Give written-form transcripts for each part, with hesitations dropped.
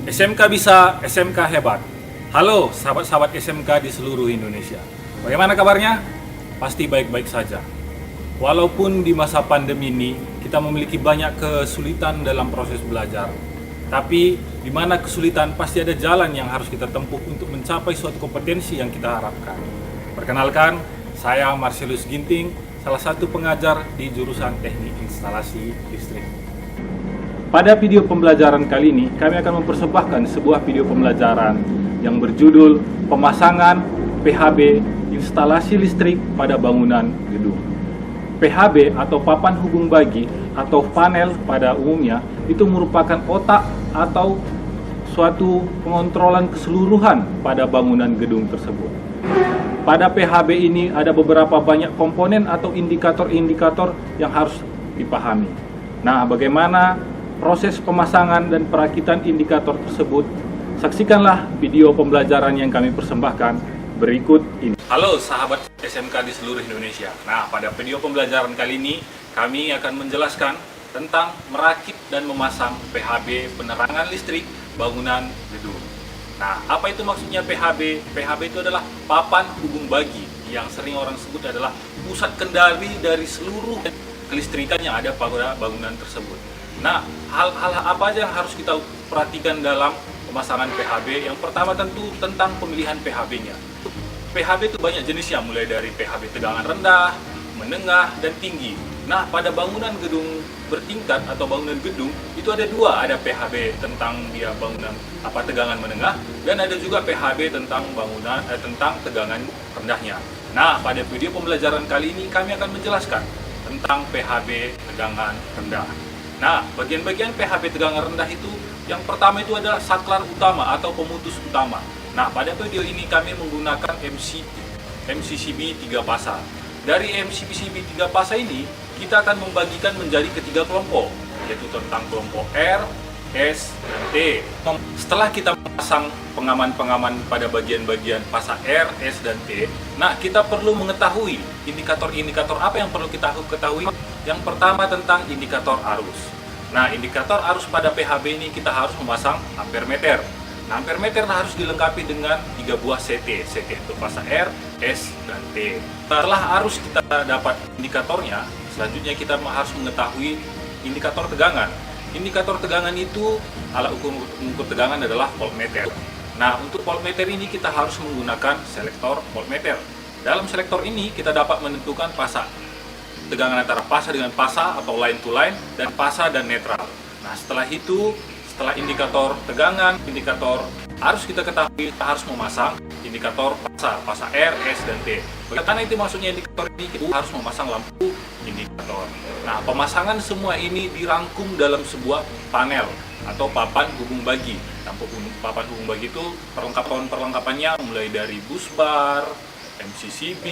SMK bisa, SMK hebat. Halo sahabat-sahabat SMK di seluruh Indonesia. Bagaimana kabarnya? Pasti baik-baik saja. Walaupun di masa pandemi ini kita memiliki banyak kesulitan dalam proses belajar, tapi di mana kesulitan pasti ada jalan yang harus kita tempuh untuk mencapai suatu kompetensi yang kita harapkan. Perkenalkan, saya Marcellus Ginting, salah satu pengajar di jurusan Teknik Instalasi Listrik. Pada video pembelajaran kali ini, kami akan mempersembahkan sebuah video pembelajaran yang berjudul Pemasangan PHB Instalasi Listrik pada Bangunan Gedung. PHB atau papan hubung bagi atau panel pada umumnya itu merupakan otak atau suatu pengontrolan keseluruhan pada bangunan gedung tersebut. Pada PHB ini ada beberapa banyak komponen atau indikator-indikator yang harus dipahami. Nah, bagaimana proses pemasangan dan perakitan indikator tersebut? Saksikanlah video pembelajaran yang kami persembahkan berikut ini. Halo sahabat SMK di seluruh Indonesia. Nah, pada video pembelajaran kali ini kami akan menjelaskan tentang merakit dan memasang PHB penerangan listrik bangunan gedung. Nah, apa itu maksudnya PHB? PHB itu adalah papan hubung bagi yang sering orang sebut adalah pusat kendali dari seluruh kelistrikan yang ada pada bangunan tersebut. Nah, hal-hal apa aja yang harus kita perhatikan dalam pemasangan PHB? Yang pertama tentu tentang pemilihan PHB-nya. PHB itu banyak jenisnya, mulai dari PHB tegangan rendah, menengah, dan tinggi. Nah, pada bangunan gedung bertingkat atau bangunan gedung itu ada dua, ada PHB tentang dia bangunan tegangan menengah, dan ada juga PHB tentang tentang tegangan rendahnya. Nah, pada video pembelajaran kali ini kami akan menjelaskan tentang PHB tegangan rendah. Nah, bagian-bagian PHB tegangan rendah itu, yang pertama itu adalah saklar utama atau pemutus utama. Nah, pada video ini kami menggunakan MCCB 3 pasa. Dari MCCB 3 pasa ini, kita akan membagikan menjadi ketiga kelompok, yaitu tentang kelompok R, S, dan T. Setelah kita memasang pengaman-pengaman pada bagian-bagian pasa R, S, dan T, nah kita perlu mengetahui indikator-indikator apa yang perlu kita ketahui. Yang pertama tentang indikator arus. Nah, indikator arus pada PHB ini kita harus memasang ampere meter. Nah, ampere meter harus dilengkapi dengan 3 buah CT. CT itu pasa R, S, dan T. Setelah arus kita dapat indikatornya, selanjutnya kita harus mengetahui indikator tegangan. Indikator tegangan itu, alat ukur tegangan adalah voltmeter. Nah, untuk voltmeter ini kita harus menggunakan selektor voltmeter. Dalam selektor ini kita dapat menentukan pasa, tegangan antara pasa dengan pasa atau line to line, dan pasa dan netral. Nah, setelah itu, setelah indikator tegangan, indikator arus kita ketahui, kita harus memasang indikator pasa R, S, dan T. Karena itu maksudnya indikator ini, kita harus memasang lampu indikator. Nah, pemasangan semua ini dirangkum dalam sebuah panel atau papan hubung bagi. Papan hubung bagi itu perlengkapannya mulai dari busbar, MCCB,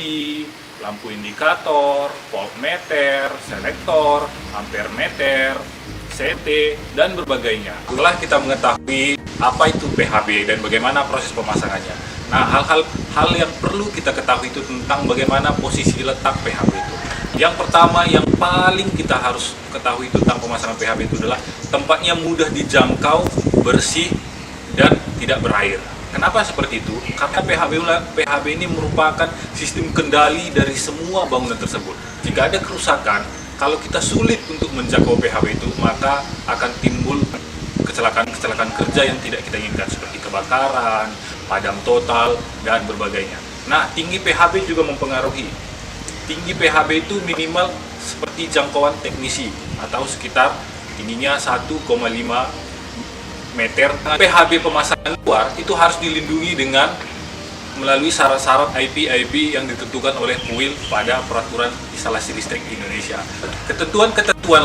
lampu indikator, voltmeter, selektor, ampere meter, CT, dan berbagainya. Setelah kita mengetahui apa itu PHB dan bagaimana proses pemasangannya, nah hal yang perlu kita ketahui itu tentang bagaimana posisi letak PHB itu. Yang pertama, yang paling kita harus ketahui tentang pemasangan PHB itu adalah tempatnya mudah dijangkau, bersih, dan tidak berair. Kenapa seperti itu? Karena PHB ini merupakan sistem kendali dari semua bangunan tersebut. Jika ada kerusakan, kalau kita sulit untuk menjangkau PHB itu, maka akan timbul kecelakaan kerja yang tidak kita inginkan, seperti kebakaran, padam total, dan berbagainya. Nah, tinggi PHB juga mempengaruhi. Tinggi PHB itu minimal seperti jangkauan teknisi, atau sekitar tingginya 1,5 meter. PHB pemasangan luar itu harus dilindungi dengan melalui syarat-syarat IP yang ditentukan oleh PUIL pada Peraturan Instalasi Listrik Indonesia. Ketentuan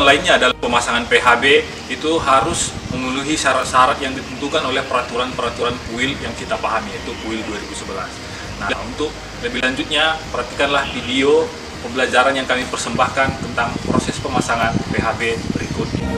lainnya adalah pemasangan PHB itu harus memenuhi syarat-syarat yang ditentukan oleh peraturan-peraturan PUIL yang kita pahami, yaitu PUIL 2011. Nah, untuk lebih lanjutnya, perhatikanlah video pembelajaran yang kami persembahkan tentang proses pemasangan PHB berikut ini.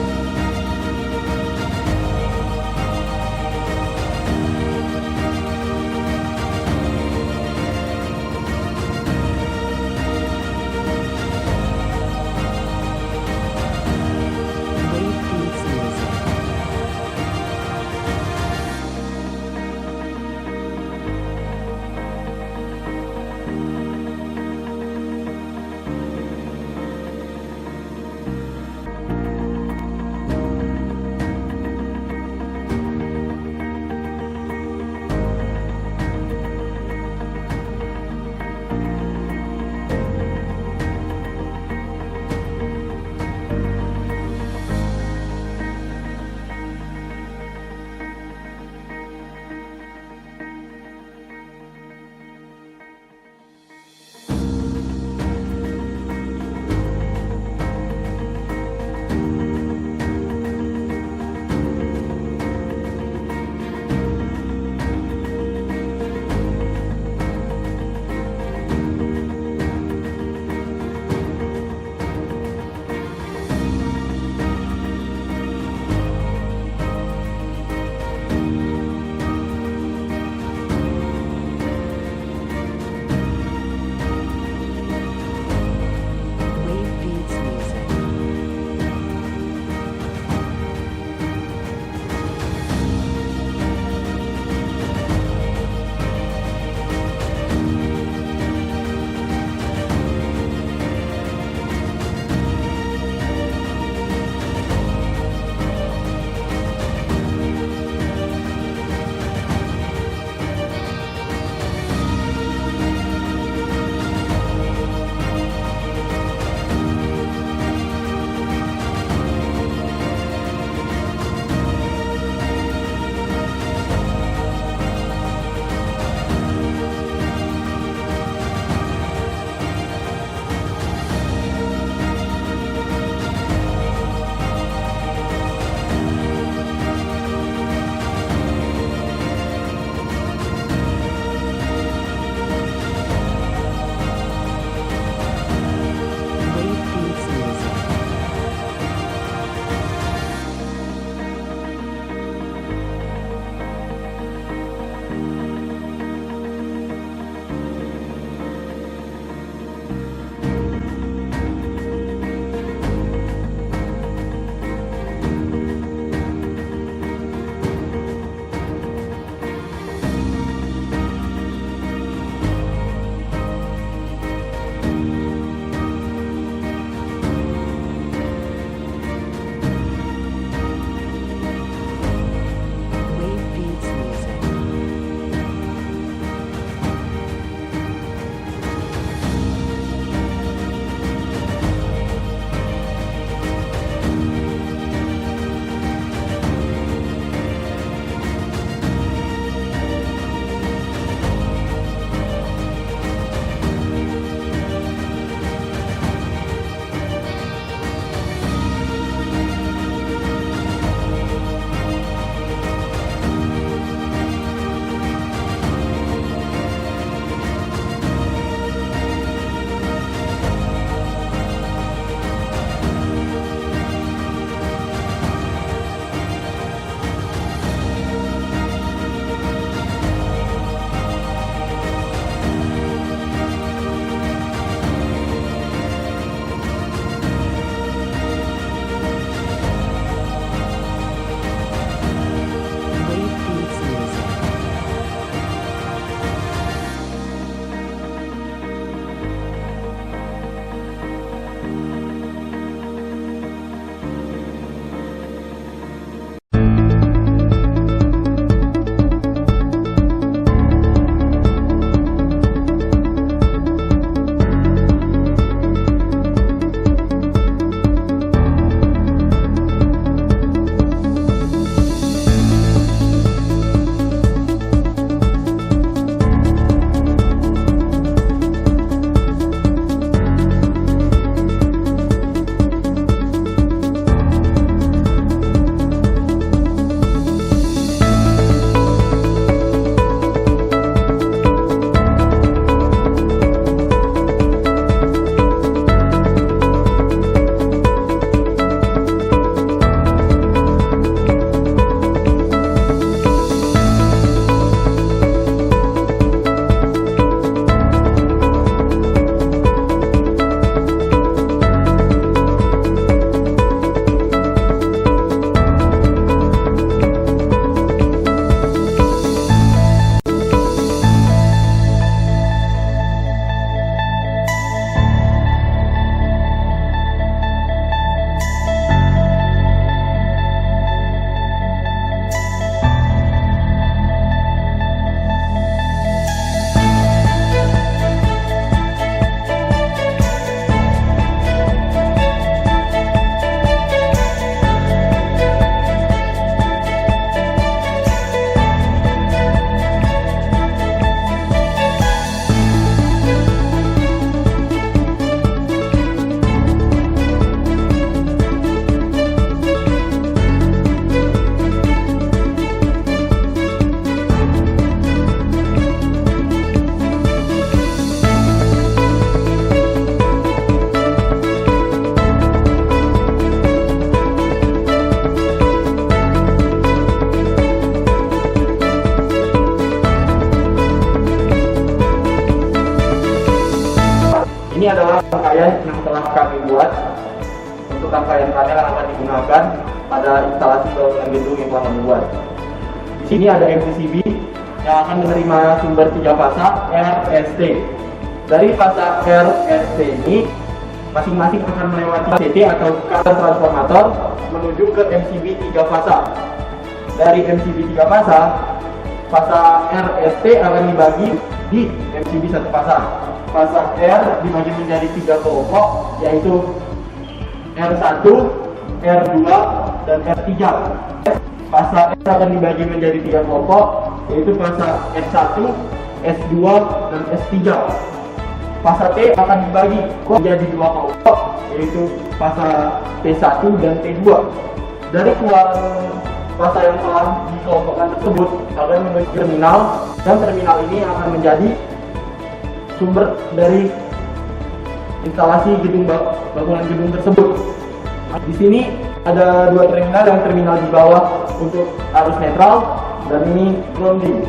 rangkaian yang telah kami buat untuk rangkaian panel yang akan digunakan pada instalasi bangunan gedung yang telah kami buat. Di sini ada MCCB yang akan menerima sumber 3 fasa RST. Dari fasa RST ini masing-masing akan melewati CT atau current transformator menuju ke MCB 3 fasa. Dari MCB 3 fasa, fasa RST akan dibagi di MCB 1 fasa. Fasa R dibagi menjadi 3 kelompok, yaitu R1, R2, dan R3. Fasa R akan dibagi menjadi 3 kelompok, yaitu fasa S1, S2, dan S3. Fasa T akan dibagi menjadi 2 kelompok, yaitu fasa T1 dan T2. Dari keluaran fasa yang telah dikelompokkan tersebut akan menuju terminal, dan terminal ini akan menjadi sumber dari instalasi bangunan gedung tersebut. Di sini ada 2 terminal, yang terminal di bawah untuk arus netral dan ini grounding.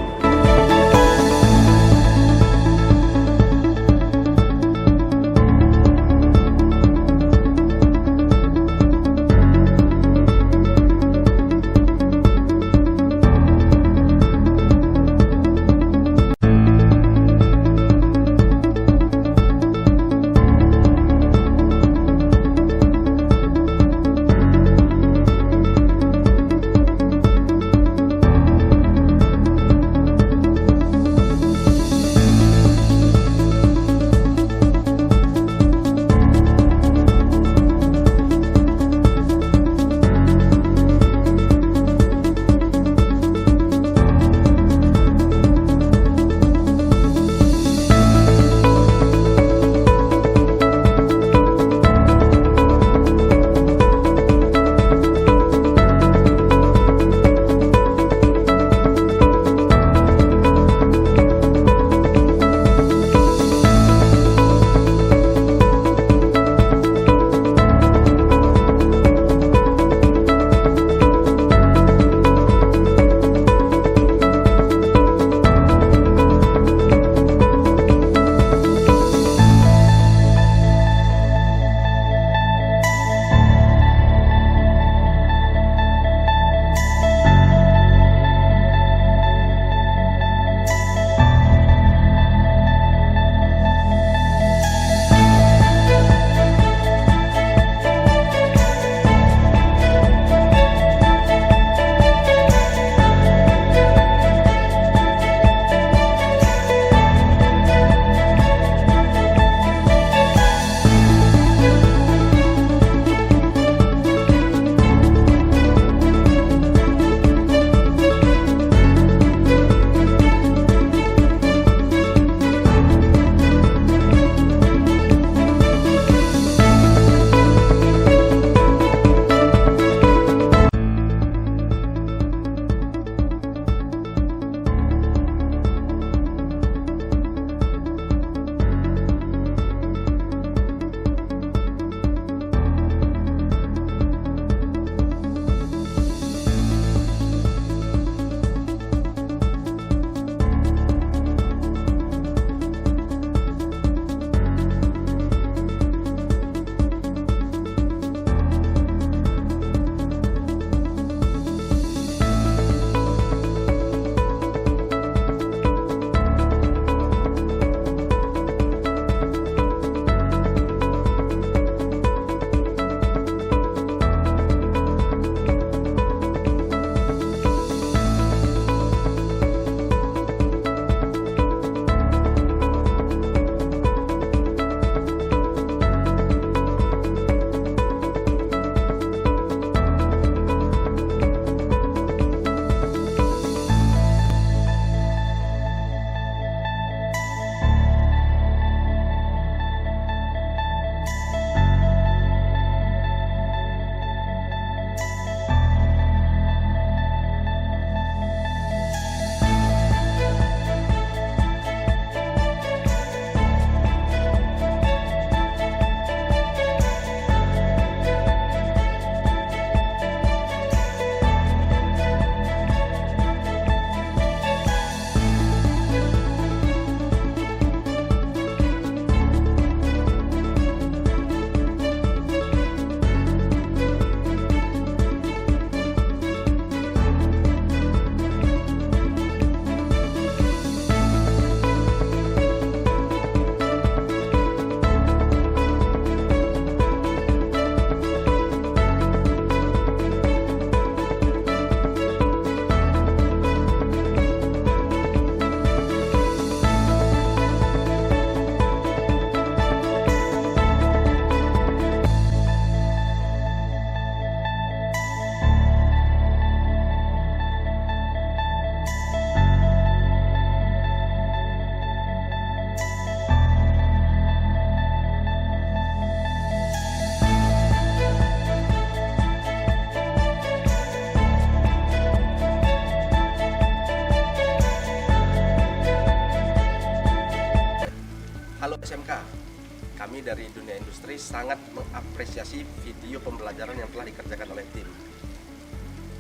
dunia industri sangat mengapresiasi video pembelajaran yang telah dikerjakan oleh tim.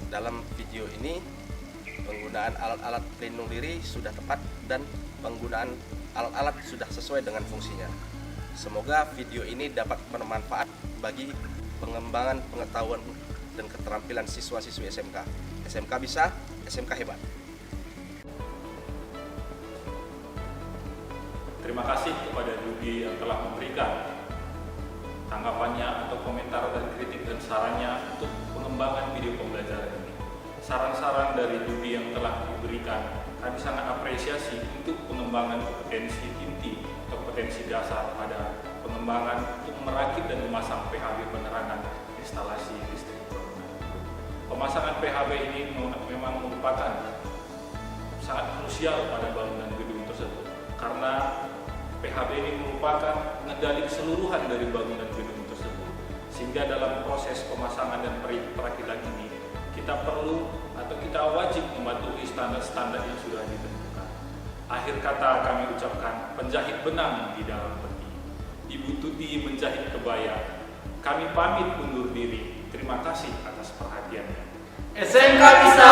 Dalam video ini, penggunaan alat-alat pelindung diri sudah tepat dan penggunaan alat-alat sudah sesuai dengan fungsinya. Semoga video ini dapat bermanfaat bagi pengembangan pengetahuan dan keterampilan siswa-siswi SMK. SMK bisa, SMK hebat. Terima kasih kepada Dudi yang telah memberikan tanggapannya atau komentar dan kritik dan sarannya untuk pengembangan video pembelajaran ini. Saran-saran dari Dudi yang telah diberikan kami sangat apresiasi untuk pengembangan kompetensi inti atau kompetensi dasar pada pengembangan untuk merakit dan memasang PHB penerangan instalasi listrik bangunan. Pemasangan PHB ini memang merupakan sangat krusial pada bangunan gedung tersebut karena PHB ini merupakan pengendali keseluruhan dari bangunan gedung tersebut, sehingga dalam proses pemasangan dan perakitan ini kita perlu atau kita wajib mematuhi standar-standar yang sudah ditentukan. Akhir kata kami ucapkan, penjahit benang di dalam peti, Ibu Tuti menjahit kebaya. Kami pamit undur diri. Terima kasih atas perhatiannya. SMK bisa.